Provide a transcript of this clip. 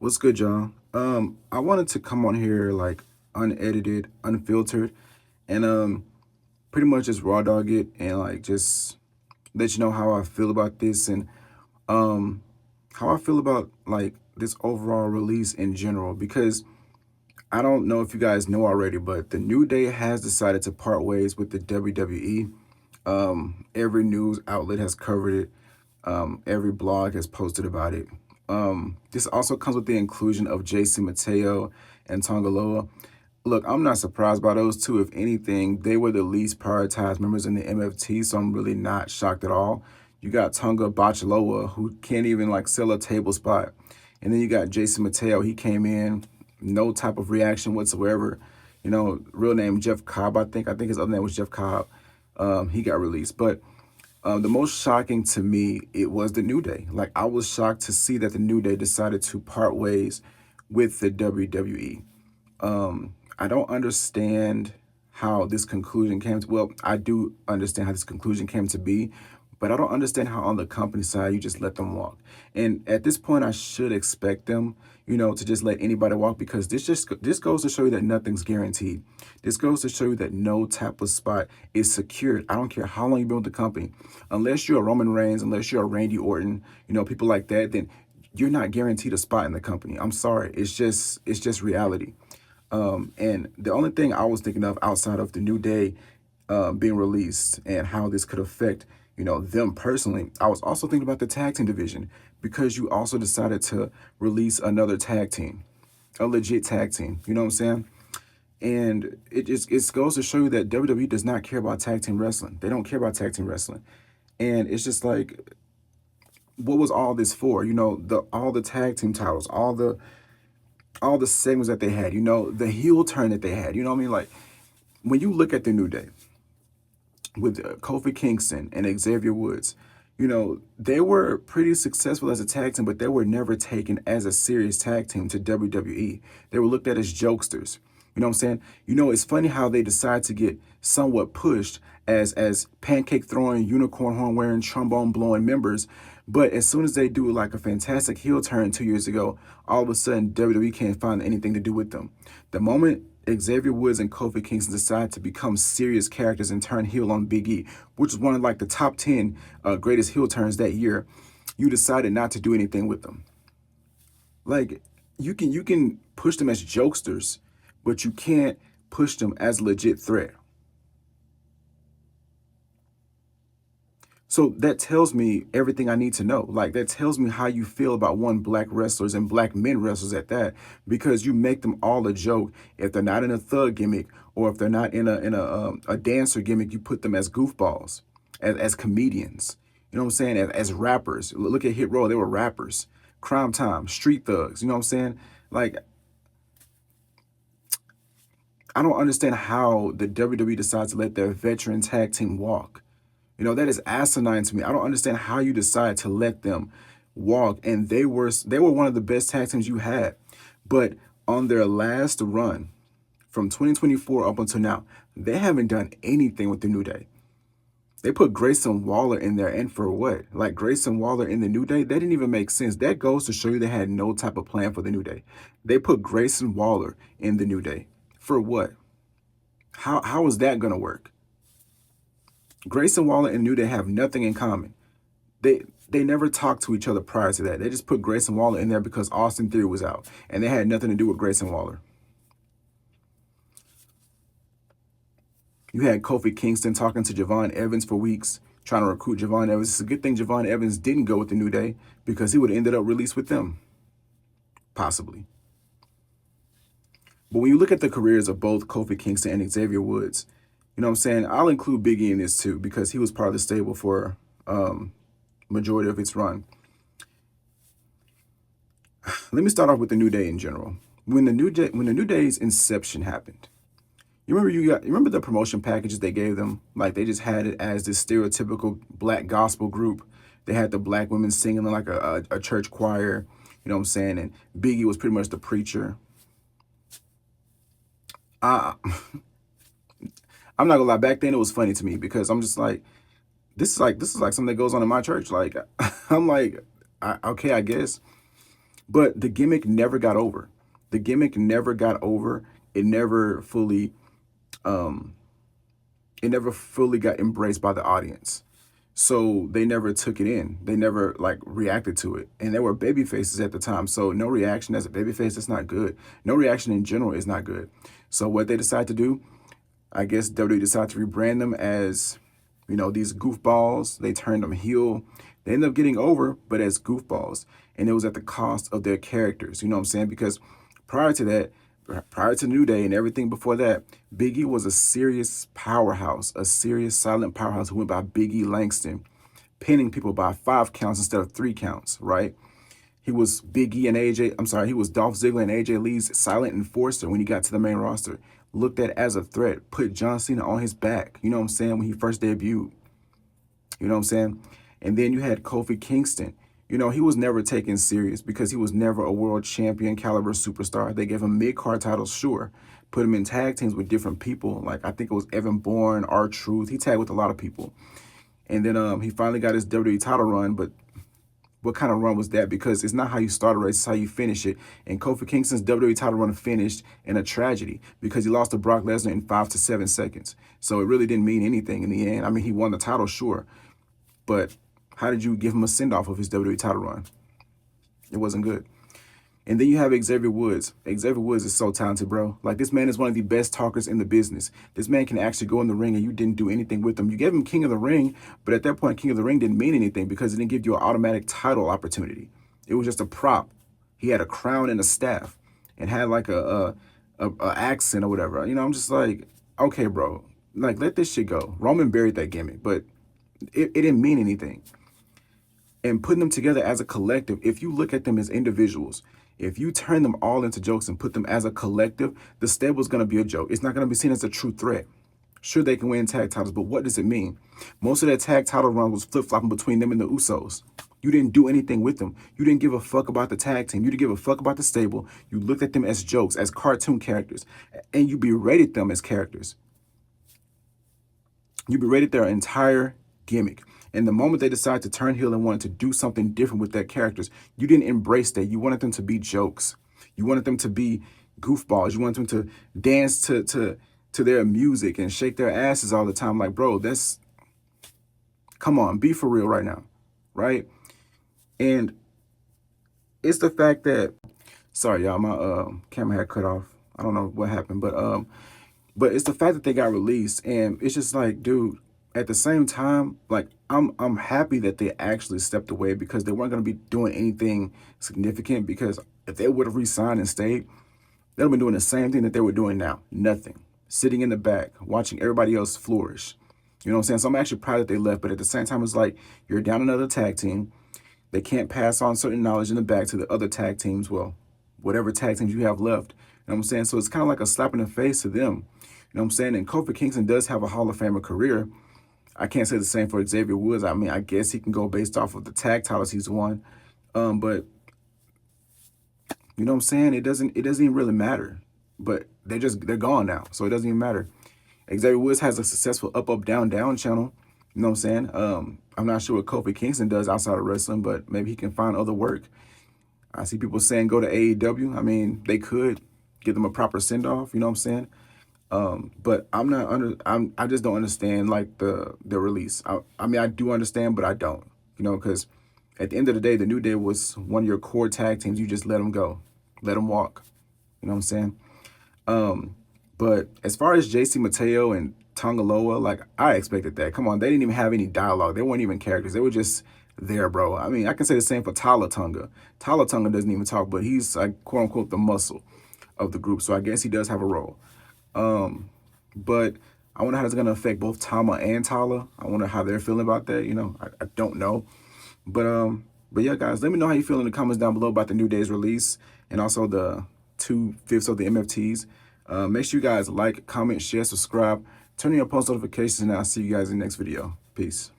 What's good, y'all? I wanted to come on here like unedited, unfiltered, and pretty much just raw dog it and like just let you know how I feel about this and um how I feel about like this overall release in general because I don't know if you guys know already, but the New Day has decided to part ways with the WWE. Every news outlet has covered it. Every blog has posted about it. This also comes with the inclusion of JC Mateo and Tongaloa. Look, I'm not surprised by those two. If anything, they were the least prioritized members in the MFT, so I'm really not shocked at all. You got Tonga Bachaloa, who can't even like sell a table spot. And then you got Jason Mateo. He came in, no type of reaction whatsoever. Real name Jeff Cobb, I think. I think his other name was Jeff Cobb. He got released. But the most shocking to me, it was the New Day. Like, I was shocked to see that the New Day decided to part ways with the WWE. I don't understand how this conclusion came to, well, I do understand how this conclusion came to be, but I don't understand how on the company side you just let them walk. And at this point, I should expect them, to just let anybody walk because this goes to show you that nothing's guaranteed. This goes to show you that no type of spot is secured. I don't care how long you've been with the company, unless you're a Roman Reigns, unless you're a Randy Orton, people like that, then you're not guaranteed a spot in the company. I'm sorry, it's just reality. And the only thing I was thinking of outside of the New Day being released and how this could affect, them personally, I was also thinking about the tag team division because you also decided to release another tag team, a legit tag team. You know what I'm saying? And it goes to show you that WWE does not care about tag team wrestling. They don't care about tag team wrestling. And it's just like, what was all this for? All the tag team titles, all the segments that they had, the heel turn that they had. You know what I mean? Like when you look at the New Day with Kofi Kingston and Xavier Woods, they were pretty successful as a tag team, but they were never taken as a serious tag team to WWE. They were looked at as jokesters. You know what I'm saying? It's funny how they decide to get somewhat pushed as pancake throwing, unicorn horn wearing, trombone blowing members. But as soon as they do like a fantastic heel turn 2 years ago, all of a sudden WWE can't find anything to do with them. The moment Xavier Woods and Kofi Kingston decide to become serious characters and turn heel on Big E, which is one of like the top 10 greatest heel turns that year, you decided not to do anything with them. Like you can push them as jokesters, but you can't push them as a legit threat. So that tells me everything I need to know. Like that tells me how you feel about one black wrestlers and black men wrestlers at that, because you make them all a joke. If they're not in a thug gimmick or if they're not in a dancer gimmick, you put them as goofballs, as comedians. You know what I'm saying? As rappers. Look at Hit Row, they were rappers. Crime Time, Street Thugs. You know what I'm saying? Like I don't understand how the WWE decides to let their veteran tag team walk. That is asinine to me. I don't understand how you decide to let them walk. And they were one of the best tag teams you had. But on their last run from 2024 up until now, they haven't done anything with the New Day. They put Grayson Waller in there, and for what? Like Grayson Waller in the New Day? That didn't even make sense. That goes to show you they had no type of plan for the New Day. They put Grayson Waller in the New Day. For what? How is that gonna work? Grayson Waller and New Day have nothing in common. They never talked to each other prior to that. They just put Grayson Waller in there because Austin Theory was out, and they had nothing to do with Grayson Waller. You had Kofi Kingston talking to Javon Evans for weeks, trying to recruit Javon Evans. It's a good thing Javon Evans didn't go with the New Day because he would have ended up released with them, possibly. But when you look at the careers of both Kofi Kingston and Xavier Woods, you know what I'm saying? I'll include Biggie in this too because he was part of the stable for majority of its run. Let me start off with the New Day in general. When the New Day's inception happened, you remember the promotion packages they gave them? Like they just had it as this stereotypical black gospel group. They had the black women singing like a church choir, you know what I'm saying? And Biggie was pretty much the preacher. I I'm not gonna lie, back then it was funny to me because I'm just like, this is like something that goes on in my church. Like I'm like, okay, I guess. But the gimmick never got over. The gimmick never got over. It never fully um it never fully got embraced by the audience. So they never took it in. They never like reacted to it. And there were baby faces at the time. So no reaction as a baby face, that's not good. No reaction in general is not good. So what they decided to do, I guess WWE decided to rebrand them as, these goofballs. They turned them heel. They ended up getting over, but as goofballs. And it was at the cost of their characters. You know what I'm saying? Because prior to that, prior to New Day and everything before that, Big E was a serious powerhouse, a serious silent powerhouse who went by Big E Langston, pinning people by 5 counts instead of 3 counts, right? He was Big E and AJ, I'm sorry, he was Dolph Ziggler and AJ Lee's silent enforcer when he got to the main roster. Looked at as a threat, put John Cena on his back, you know what I'm saying, when he first debuted. You know what I'm saying? And then you had Kofi Kingston. He was never taken serious because he was never a world champion caliber superstar. They gave him mid-card titles, sure. Put him in tag teams with different people. Like, I think it was Evan Bourne, R-Truth. He tagged with a lot of people. And then he finally got his WWE title run, but what kind of run was that? Because it's not how you start a race, it's how you finish it. And Kofi Kingston's WWE title run finished in a tragedy because he lost to Brock Lesnar in 5 to 7 seconds. So it really didn't mean anything in the end. I mean, he won the title, sure. But how did you give him a send-off of his WWE title run? It wasn't good. And then you have Xavier Woods. Xavier Woods is so talented, bro. Like, this man is one of the best talkers in the business. This man can actually go in the ring and you didn't do anything with him. You gave him King of the Ring, but at that point, King of the Ring didn't mean anything because it didn't give you an automatic title opportunity. It was just a prop. He had a crown and a staff and had like a accent or whatever. I'm just like, okay, bro. Like, let this shit go. Roman buried that gimmick, but it didn't mean anything. And putting them together as a collective, if you look at them as individuals, if you turn them all into jokes and put them as a collective, the stable's going to be a joke. It's not going to be seen as a true threat. Sure, they can win tag titles, but what does it mean? Most of that tag title run was flip-flopping between them and the Usos. You didn't do anything with them. You didn't give a fuck about the tag team. You didn't give a fuck about the stable. You looked at them as jokes, as cartoon characters, and you berated them as characters. You berated their entire gimmick. And the moment they decided to turn heel and wanted to do something different with their characters, you didn't embrace that. You wanted them to be jokes. You wanted them to be goofballs. You wanted them to dance to their music and shake their asses all the time. Like, bro, come on, be for real right now, right? And it's the fact that, sorry, y'all, my camera had cut off. I don't know what happened, but it's the fact that they got released, and it's just like, dude, at the same time, like, I'm happy that they actually stepped away because they weren't going to be doing anything significant, because if they would have re-signed and stayed, they'd have been doing the same thing that they were doing now. Nothing. Sitting in the back, watching everybody else flourish. You know what I'm saying? So I'm actually proud that they left, but at the same time, it's like, you're down another tag team. They can't pass on certain knowledge in the back to the other tag teams. Well, whatever tag teams you have left. You know what I'm saying? So it's kind of like a slap in the face to them. You know what I'm saying? And Kofi Kingston does have a Hall of Famer career. I can't say the same for Xavier Woods. I mean, I guess he can go based off of the tag titles he's won. But you know what I'm saying? It doesn't even really matter. But they're gone now. So it doesn't even matter. Xavier Woods has a successful up, down, down channel. You know what I'm saying? I'm not sure what Kofi Kingston does outside of wrestling, but maybe he can find other work. I see people saying go to AEW. I mean, they could give them a proper send-off. You know what I'm saying? But I just don't understand like the release. I mean, I do understand, but I don't, because at the end of the day, the New Day was one of your core tag teams. You just let them go, let them walk. You know what I'm saying? But as far as JC Mateo and Tongaloa, like, I expected that. Come on, they didn't even have any dialogue. They weren't even characters. They were just there, bro. I mean, I can say the same for Tala Tonga. Tala Tonga doesn't even talk, but he's like, quote unquote, the muscle of the group. So I guess he does have a role. But I wonder how it's going to affect both Tama and Tala. I wonder how they're feeling about that. I don't know. But yeah, guys, let me know how you feel in the comments down below about the New Day's release and also the 2/5 of the MFTs. Make sure you guys like, comment, share, subscribe, turn on your post notifications, and I'll see you guys in the next video. Peace.